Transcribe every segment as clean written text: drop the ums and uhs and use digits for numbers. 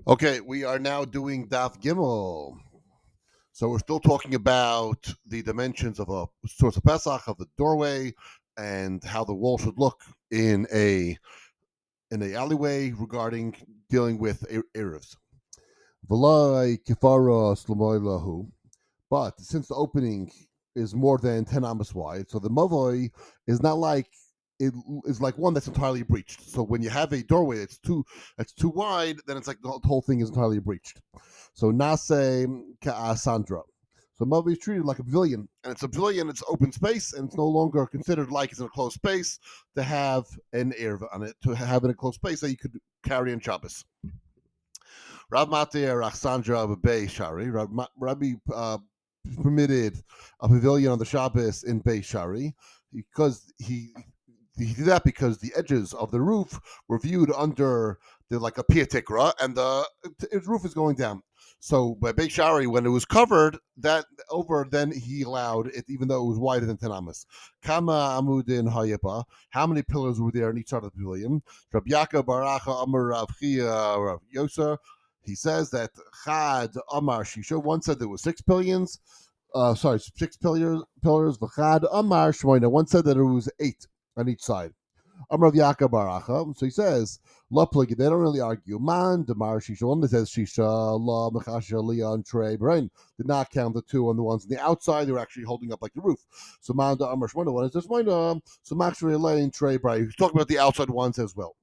Okay, we are now doing Daf Gimel. So we're still talking about the dimensions of a source of Pesach, of the doorway, and how the wall should look in a alleyway regarding dealing with Erevs. V'lai kifara slamoilahu. But since the opening is more than 10 amas wide, so the mavoi is not like it is like one that's entirely breached. So when you have a doorway that's too wide, then it's like the whole thing is entirely breached. So nase ka'asandra. So mavoi is treated like a pavilion, and it's a pavilion. It's open space, and it's no longer considered like it's in a closed space to have an air on it, to have it in a closed space that you could carry in Shabbos. Rav Matir Rachsandra Beis Shari. Rabbi permitted a pavilion on the Shabbos in Beis Shari because he did that because the edges of the roof were viewed under like a piatikra, and the roof is going down. So by Beis Shari, when it was covered, then he allowed it, even though it was wider than 10 amas. Kama amudin hayapa. How many pillars were there in each side of the pavilion? Rabbi Yaakov Baracha Amar Rav Chia Rav Yosa. He says that Chad Amar Shisha. One said there was 6 pillars. 6 pillars. V'Chad Amar Shmoina. One said that it was 8 on each side. Amar Yaakov Baracha. So he says, La Pligi, they don't really argue. Man, Damar Shisha, one that says Shisha, La Mechasha, Leon, Trey, Brain, did not count the two on the ones on the outside. They were actually holding up like the roof. So Man, Amar Shmoina, one is just Shmoina. So Max Lane, Trey, Brain. He's talking about the outside ones as well.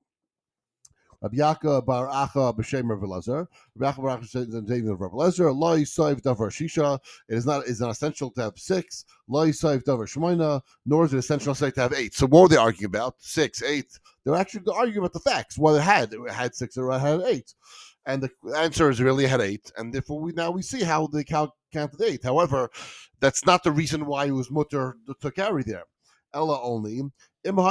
Rabbi Yaakov Bar Acha b'Shem Rav Elazar. Rabbi Yaakov Bar Acha says in the name of Rav Elazar, Lo Yisayv Davar Shisha. It is not essential to have 6. Lo Yisayv Davar Shmoina. Nor is it essential to have 8. So what were they arguing about? 6, 8. They're actually arguing about the facts. Whether it had 6 or it had 8. And the answer is really had 8, and therefore we see how they counted 8. However, that's not the reason why it was mutter to carry there. Ella only. If the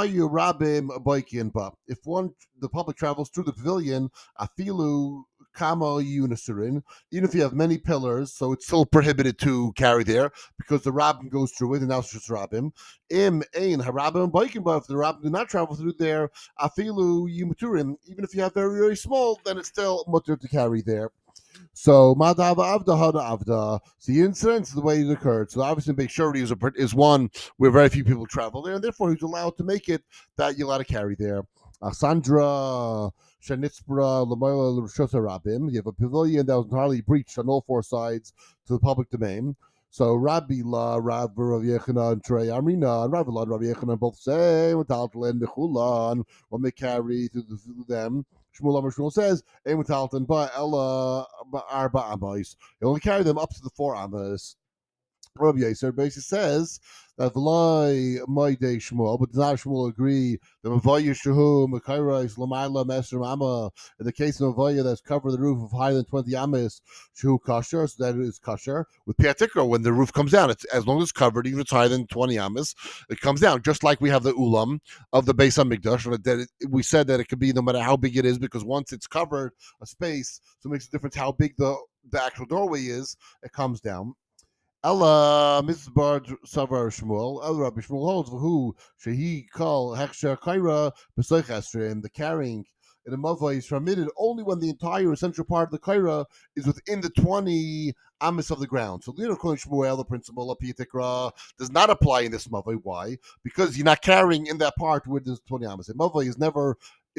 public travels through the pavilion, afilu kama unisurin, even if you have many pillars, so it's still prohibited to carry there because the rabbin goes through it, and now it's just rabbin. Im ein harabim biking, but if the rabbin do not travel through there, afilu yumuturim, even if you have very very small, then it's still mutter to carry there. So Madava Avda Hada Avda. So the incident, the way it occurred. So obviously, Big Shorty is one where very few people travel there, and therefore he's allowed to make it that you're allowed to carry there. Sandra Shanitzbra Lamoila Rishota Rabim. You have a pavilion that was entirely breached on all 4 sides to the public domain. So Rabbi La, Rav Yechina, and Trey Amrina, and Rabbi La and Rabbi Yechina both say, Metaltalin, Mechulan, when they carry through them. Shmuel says, Ein Metaltalin, but Ella Arba Amas. You only carry them up to the 4 Amas. Rabbi Yisrael basically says that V'lai Maidei Shmuel, but does not Shmuel agree that Mavaya Shahu Makairais Lamaila Mesrim Amma, in the case of Mavaya that's covered the roof of higher than 20 Amas, Shahu Kasher, so that it is Kasher. With Piatikra, when the roof comes down, it's as long as it's covered, even if it's higher than 20 Amas, it comes down, just like we have the Ulam of the Beis HaMikdash. We said that it could be no matter how big it is, because once it's covered a space, so it makes a difference how big the actual doorway is, it comes down. Ella Mizbar Savar Shmuel, El Rabbi Shmuel holds who Shehi Kal Heksher Kaira B'Soichastrim, the carrying in the Mava is permitted only when the entire essential part of the Kaira is within the 20 amis of the ground. So the Shmuel, the principle of Pietikra, does not apply in this Mava. Why? Because you're not carrying in that part where there's 20 amis. The Mava is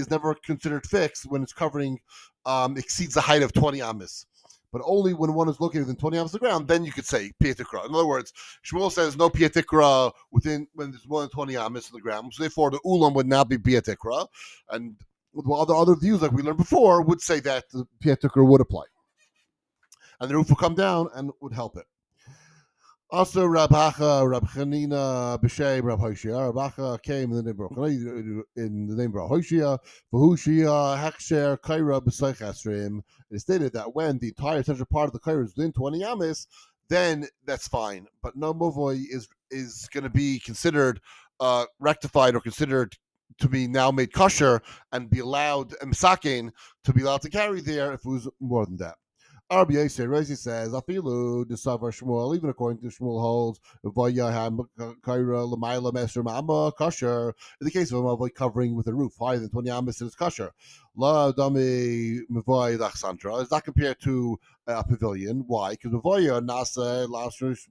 never considered fixed when it's covering exceeds the height of 20 amis. But only when one is located within 20 amas of the ground, then you could say Pietikra. In other words, Shmuel says no Pietikra when there's more than 20 amas of the ground. So therefore, the Ulam would not be Pietikra. And other views, like we learned before, would say that the Pietikra would apply. And the roof would come down and would help it. Also, Rab Hacha, Rab Chanina, B'Shem, Rab Hoshia. Rab Hacha came in the name of Hoshia, V'Hushia, Haksher, Kaira, B'Seichasrim. It stated that when the entire central part of the Kaira is within 20 amis, then that's fine. But no Movoi is going to be considered rectified or considered to be now made kosher and be allowed, Misakin, to be allowed to carry there if it was more than that. RBA Raisi says, Afilu, the Savar Shmuel, even according to Shmuel holds, Vaya Kaira Lamaila Messer Mama kosher. In the case of a mavoi covering with a roof higher than 20 amas, it is kosher. La Dami Mavoy Sandra is not compared to a pavilion. Why? Because Mavoya Nasa Lasrush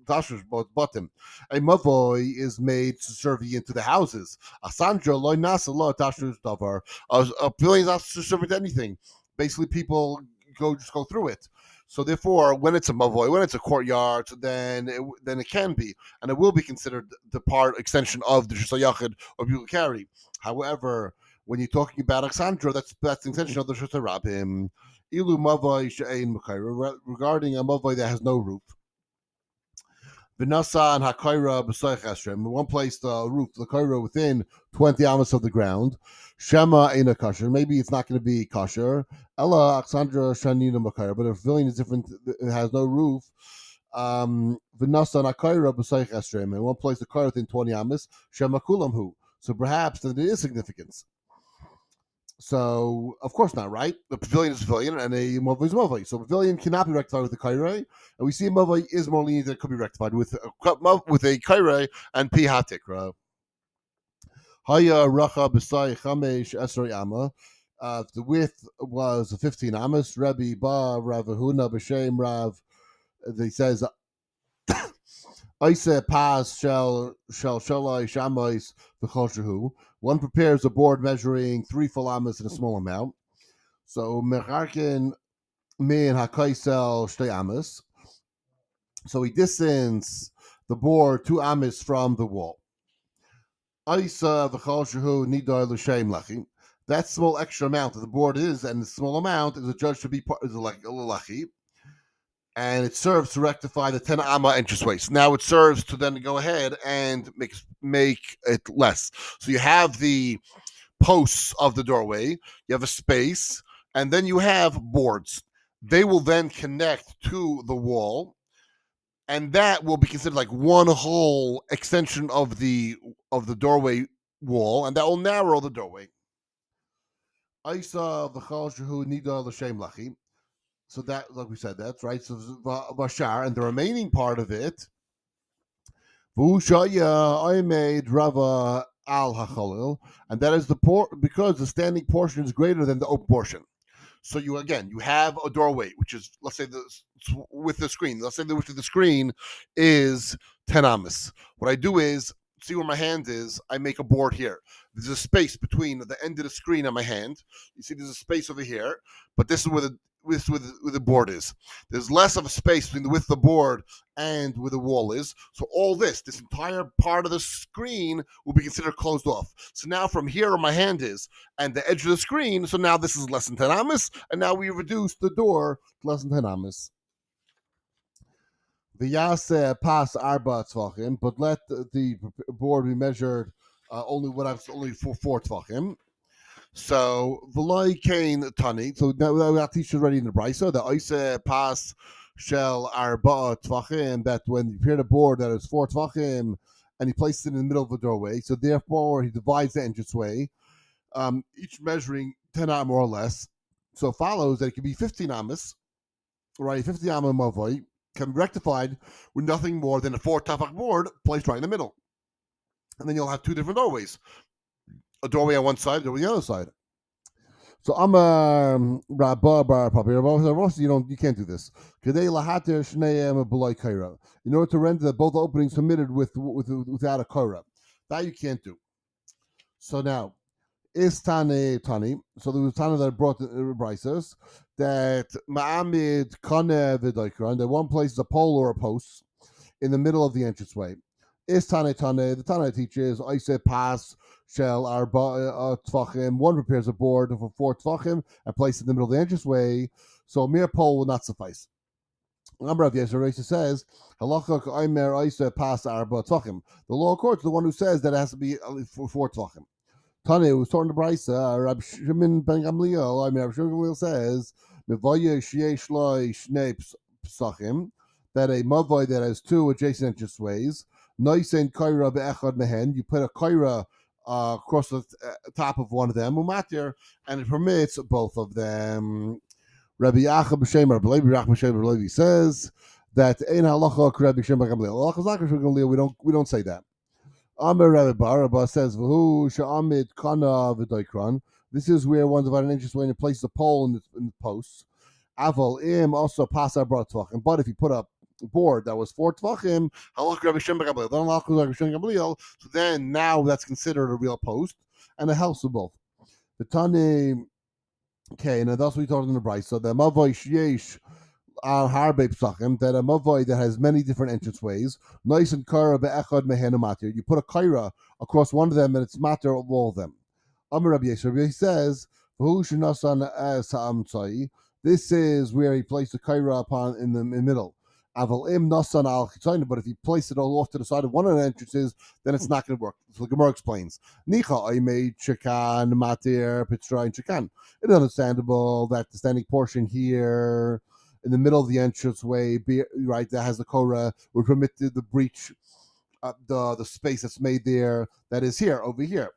Tashush bottom. A mavoi is made to serve you into the houses. A Sandra Loy Nasa La Tashush Davar. A pavilion is not to serve into anything. Basically, people just go through it. So therefore, when it's a mavoi, when it's a courtyard, then it can be, and it will be considered the part extension of the shusayachid or people carry. However, when you're talking about Alexandra, that's the extension of the shusarabim. Ilu mavoi she'ein mekaira, regarding a mavoi that has no roof. Vinasa and Hakaira b'soich esrem. In one place, the roof, the kaira within 20 amas of the ground. Shema ain't a kosher. Maybe it's not going to be kosher. Ella Alexandra Shanina Makaira. But if a pavilion is different, it has no roof. Vinasa and Hakaira b'soich esrem. In one place, the kaira within 20 amas. Shema kulam hu. So perhaps there is significance. So, of course not, right? The pavilion is a pavilion, and a mavoi is a mavoi. So, a pavilion cannot be rectified with a kairei, and we see a mavoi is more lenient that could be rectified with a kairei and pi hatikra. Haya racha b'sai chamesh esrei amma. The width was 15 amas. Rabbi Ba Rav Huna b'shem Rav. He says, "Aise pas shalai shamois v'choshehu." One prepares a board measuring 3 full amas in a small amount. So Merarkin min hakaisel shtei amas. So he distance the board 2 amas from the wall. Isa v'chol shehu nidar l'shem lachi. That small extra amount that the board is, and the small amount is adjudged to be part is like a lachi, and it serves to rectify the 10 amma entrance waste. Now it serves to then go ahead and make it less. So you have the posts of the doorway, you have a space, and then you have boards. They will then connect to the wall, and that will be considered like one whole extension of the doorway wall, and that will narrow the doorway. Isa v'chal shehu nida l'shem lachi. So that, like we said, that's right. So vashar, and the remaining part of it, v'ushaya I made rava al hachalil, and that is because the standing portion is greater than the open portion. So you have a doorway, which is, let's say, with the screen. Let's say the width of the screen is 10 amas. What I do is, see where my hand is, I make a board here. There's a space between the end of the screen and my hand. You see there's a space over here, but this is where the board is. There's less of a space between the width of the board and where the wall is. So all this entire part of the screen will be considered closed off. So now from here where my hand is and the edge of the screen, so now this is less than 10 amas, and now we reduce the door to less than 10 amas. The Yase pass arba tvachim, but let the board be measured only for 4 tvachim. So v'loi kain tani. So now we got teachers already in the brisa. The Ise pass shel arba tvachim. That when you prepare the board that is 4 tvachim, and he places it in the middle of the doorway. So therefore he divides the entranceway, each measuring 10 amas more or less. So it follows that it can be 15 amas, right? 15 amas mavoi can be rectified with nothing more than a 4 tafach board placed right in the middle, and then you'll have 2 different doorways. A doorway on one side, a doorway on the other side. So I'm a Rabba Bar Papi. You can't do this. In order to render that both openings permitted without a kora. That you can't do. So now, is Tani. So there was Tani that brought the Brises that Ma'amid Kane Vidaikran, that one place is a pole or a post in the middle of the entranceway. Is Tane, the Tane teaches, I say pass shell arba tvachim. One prepares a board for 4 tvachim and places it in the middle of the entranceway. So a mere pole will not suffice. Number of Yesher says, halacha aimer I pass arba tvachim. The law court, the one who says that it has to be for 4 tvachim. Tane was talking to Brisa, Rab Shimon ben Gamliel. Rab Shimon ben Gamliel says, Mevaya sheyesh loy shnei psachim, that a mavoi that has 2 adjacent entranceways. Noisen kaira be'echad mehen. You put a kaira across the top of one of them, umatir, and it permits both of them. Rabbi Yacha b'Shem Rabbi Levi, Rabbi B'Shem Rabbi Levi says that ein halacha Rabbi Shem Gamliel. Halacha is not Rabbi Gamliel. We don't say that. Amar Rabbi Bar Rabbi says v'hu she'amid kana v'doikran. This is where one's about an inch away and places a pole in the posts. Aval im also pasar bar tvachim. But if you put a board that was 4 tvachim, halach Rabbi Shem Gamliel. Then halach Rabbi Shem Gamliel. So then now that's considered a real post and a house of both. The Tani. Okay, and that's what we told in the Bryce. So the Mavoy Sheyesh Harbe Psachim, that a Mavoy that has many different entrance ways, nice and Kara Be'echad Mehenu Matir. You put a Kaira across one of them and it's matter of all of them. Amar Rabbi Yisrael says, V'hu Shinasan Sa'am Tzai. This is where he placed the Kaira upon in the middle. Aval im nasan al chitzayin, but if you place it all off to the side of one of the entrances, then it's not going to work. So the Gemara explains. Nicha I made chikan matir pitzrayin chikan. It is understandable that the standing portion here in the middle of the entranceway, right, that has the korah, would permit the breach, the space that's made there, that is here, over here.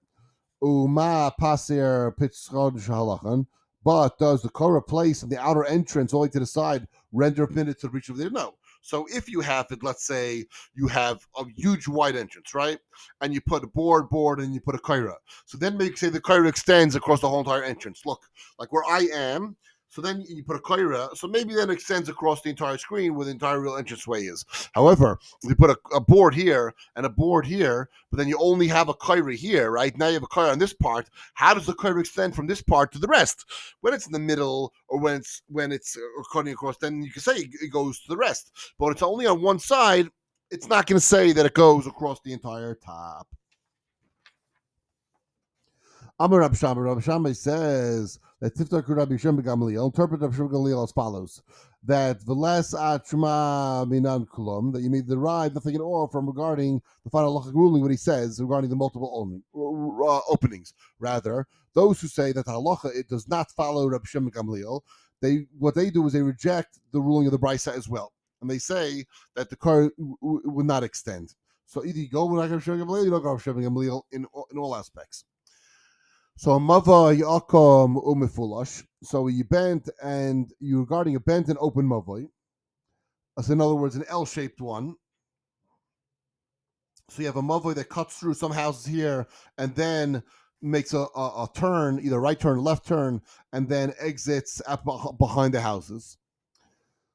Uma pasir pitzrod shahalachan. But does the korah place in the outer entrance all the way to the side render permitted to the breach of there? No. So if you have it, let's say you have a huge wide entrance, right? And you put a board, and you put a kaira. So then maybe say the kaira extends across the whole entire entrance. Look, like where I am. So then you put a kaira. So maybe then it extends across the entire screen where the entire real entranceway is. However, if you put a board here and a board here, but then you only have a kaira here, right? Now you have a kaira on this part. How does the kaira extend from this part to the rest? When it's in the middle or when it's cutting across, then you can say it goes to the rest. But it's only on one side, it's not going to say that it goes across the entire top. Amar Rabbi Shammai says that Tiftar Rabbi Shem Gamliel, interpret Rabbi Shem Gamliel as follows: that the less atshma minan kulum, that you may derive nothing at all from regarding the final halachic ruling, what he says regarding the multiple openings. Rather, those who say that the halacha it does not follow Rabbi Shem Gamliel, what they do is they reject the ruling of the Brisa as well, and they say that the car would not extend. So either you go with Rabbi Shem Gamliel, you don't go with Rabbi Shem Gamliel in all aspects. So mava yakom umifulash. So you bent and you're regarding a bent and open mavoi. So in other words, an L-shaped one. So you have a mavoi that cuts through some houses here and then makes a turn, either right turn, left turn, and then exits behind the houses.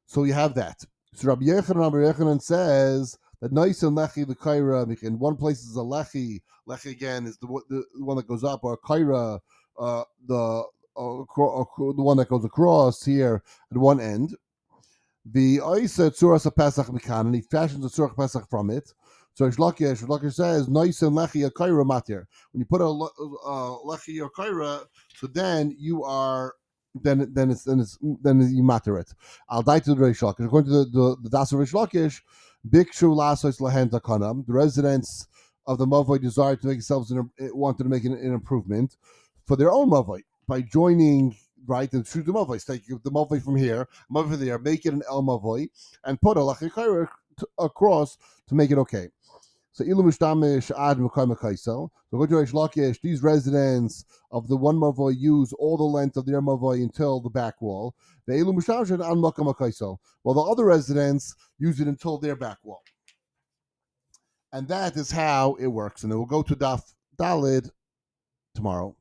So you have that. So Rabbi Yechanan says that nice and lechi the kaira. In one place is a lechi. Lechi again is the one that goes up, or kaira, the one that goes across here at one end. The Isa Tzuras Pesach Mikan, and he fashions a Tzurach Pesach from it. So Rish Lakish says nice and lechi a kaira matir. When you put a lechi or kaira, so then you are. Then you matter it. I'll die to the Rish Lakish. According to the Das of Rish Lakish, Bikshu Lasos Lahen Takanam, the residents of the Mavoi desired to make themselves wanted to make an improvement for their own Mavoi by joining right and shoot the Mavoi. Take the Mavoi from here, Mavoi from there, make it an El Mavoi, and put a Lachikaira across to make it okay. So Ilu Mishtamish Ad Mekay Mekaiso. So go to Rish Lakish, these residents of the one Mavoi use all the length of their Mavoi until the back wall. The Ilu Mishtamish Ad Mekay Mekaiso. While the other residents use it until their back wall. And that is how it works. And then we'll go to Daf Dalid tomorrow.